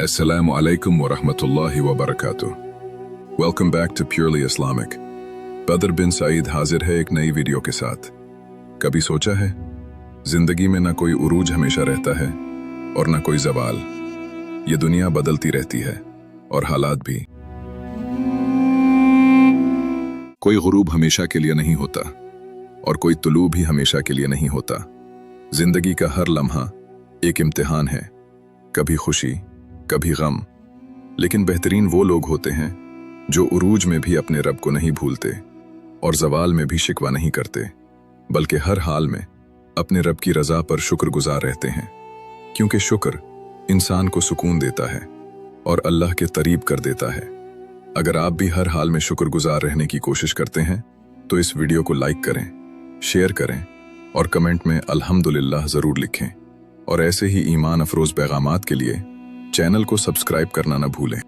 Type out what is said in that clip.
Assalamu alaikum wa rahmatullahi wa barakatuh. Welcome back to Purely Islamic. बदर बिन सईद हाजिर है एक नई वीडियो के साथ। कभी सोचा है जिंदगी में ना कोई उरूज हमेशा रहता है और ना कोई जवाल। ये दुनिया बदलती रहती है और हालात भी। कोई गुरूब हमेशा के लिए नहीं होता और कोई तुलू भी हमेशा के लिए नहीं होता। जिंदगी का हर लम्हा एक इम्तिहान है, कभी खुशी कभी गम। लेकिन बेहतरीन वो लोग होते हैं जो उरूज में भी अपने रब को नहीं भूलते और जवाल में भी शिकवा नहीं करते, बल्कि हर हाल में अपने रब की रजा पर शुक्रगुजार रहते हैं। क्योंकि शुक्र इंसान को सुकून देता है और अल्लाह के करीब कर देता है। अगर आप भी हर हाल में शुक्रगुजार रहने की कोशिश करते हैं तो इस वीडियो को लाइक करें, शेयर करें और कमेंट में अल्हम्दुलिल्लाह ज़रूर लिखें। और ऐसे ही ईमान अफरोज़ पैगामात के लिए चैनल को सब्सक्राइब करना न भूलें।